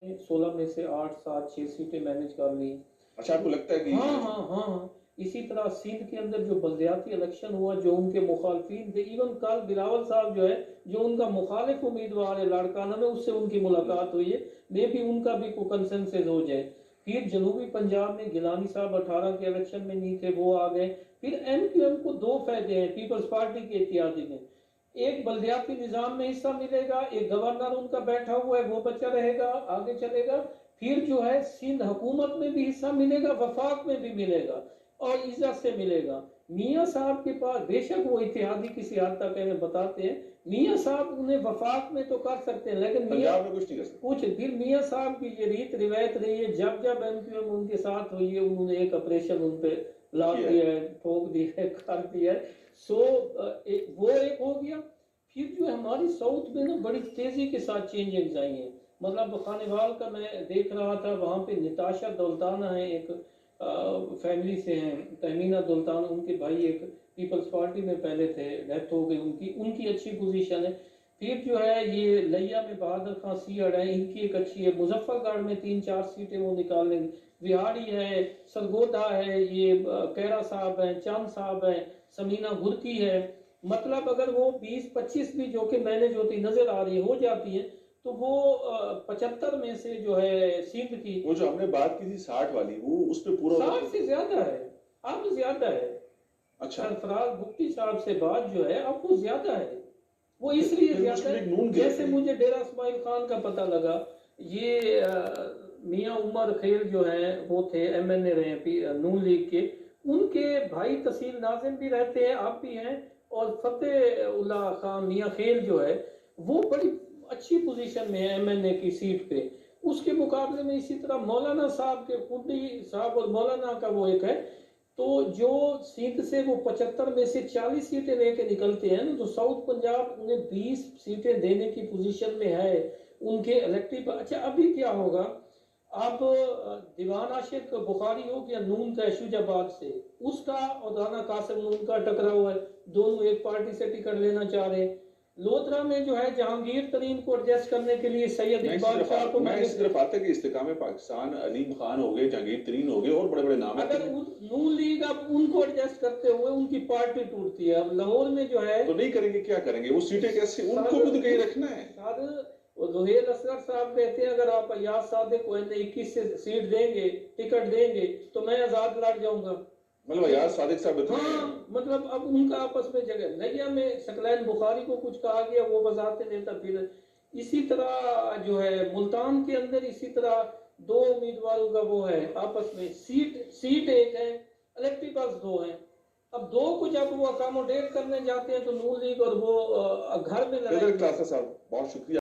16 में से 8, 7, 6 सीटें मैनेज कर ली। अच्छा, आपको लगता है कि हाँ। इसी तरह सिंध के अंदर जो बल्दियाती इलेक्शन हुआ, जो उनके मुखालफिन थे, इवन कल बिलावल साहब जो है, जो उनका मुखालिफ उम्मीदवार है लाड़काना में, उससे उनकी मुलाकात हुई है, मे भी उनका भी कोई कंसेंसस हो जाए। फिर जनूबी पंजाब में गिलानी साहब 18 के इलेक्शन में नहीं थे, वो आ गए। फिर एमक्यूएम को 2 फायदे हैं पीपल्स पार्टी के इत्यादि में। एक बल्दियाती निजाम में हिस्सा मिलेगा, एक गवर्नर उनका बैठा हुआ है वो बचा रहेगा, आगे चलेगा। फिर जो है सिंध हुकूमत में भी हिस्सा मिलेगा, वफाक में भी मिलेगा और इज्जत से मिलेगा। मियाँ साहब के पास बेशक वो इत्तेहादी किसी हद तक हमें बताते हैं, मियाँ साहब उन्हें वफाक में तो कर सकते हैं, लेकिन पंजाब में कुछ नहीं कर सकते। कुछ फिर मियाँ साहब की ये रीत रिवायत रही है, जब जब एमक्यूएम उनके साथ हुई है, उन्होंने एक ऑपरेशन उन पे लाद दिया है, ठोक दिया है, कर दिया है। सो वो एक हो गया। फिर जो हमारी साउथ में ना बड़ी तेजी के साथ चेंजेस आई हैं। मतलब खानेवाल का मैं देख रहा था, वहाँ पे निताशा दौलताना है, एक फैमिली से हैं, तहमीना दौलताना, उनके भाई एक पीपल्स पार्टी में पहले थे, डेथ हो गई उनकी अच्छी पोजीशन है। फिर जो है ये लिया में बहादुर खां सीअड़ है, इनकी एक अच्छी है। मुजफ्फरगढ़ में 3-4 सीटें वो निकाल लेंगे। विहाड़ी है, सरगोदा है, ये कैरा साहब हैं, चंद साहब हैं, समीना गुरकी है। मतलब अगर वो 20-25 भी जो कि मैनेज होती नजर आ रही हो जाती है, तो वो 75 में से जो है सिंध की, वो जो हमने बात की थी 60 वाली, वो उस पे पूरा 60 से ज्यादा है, अब ज्यादा है। अच्छा, सरफराज भुट्टी साहब से बात जो है अब वो ज्यादा है। वो इसलिए ज्यादा है, जैसे मुझे डेरा इस्माइल खान का पता लगा, ये मियाँ उमर खेल जो है वो थे एमएनए रहे नून लीग के, उनके भाई तहसील नाजिम भी रहते हैं, आप भी हैं, और फतेह उल्लाह खान मियाँ खेल जो है वो बड़ी अच्छी पोजीशन में है एमएनए की सीट पे। उसके मुकाबले में इसी तरह मौलाना साहब के कुड्डी साहब और मौलाना का वो एक है। तो जो सिंध से वो 75 में से 40 सीटें लेके निकलते हैं ना, तो साउथ पंजाब उन्हें 20 सीटें देने की पोजीशन में है उनके इलेक्टिव। अच्छा, अभी क्या होगा, अब दीवान आशिक बुखारी हो गया नून का शुजाबाद से, उसका और राना कासिम नून का टकरा हुआ है, दोनों एक पार्टी से टिकट लेना चाह रहे हैं। लोधरा में जो है जहांगीर तरीन को एडजस्ट करने के लिए सैयद इकबाल शाह को, मैं इस तरफ आता कि इस्तेकाम पाकिस्तान अलीम खान हो गए, जहांगीर तरीन हो गए और बड़े बड़े नाम। अगर नून लीग अब उनको एडजस्ट करते हुए उनकी पार्टी टूटती है, अब लाहौर में जो है तो नहीं करेंगे, क्या करेंगे? वो सीटें कैसे, उनको भी तो कहीं रखना है। ज़ुहैल असगर साहब कहते हैं अगर आप अयाज सादिक को 21 से सीट देंगे, टिकट देंगे, तो मैं आजाद लड़ जाऊंगा। मतलब अयाज सादिक साहब, हाँ, मतलब अब उनका आपस में जगह नैया में शकलैन बुखारी को कुछ कहा गया, वो वजारत नेता। फिर इसी तरह जो है मुल्तान के अंदर इसी तरह 2 उम्मीदवारों का वो है आपस में, सीट एक है, इलेक्टिव बस 2 है। अब 2 को जब वो अकोमोडेट करने जाते हैं तो नून लीग और वो घर में लड़ाई। साहब बहुत शुक्रिया।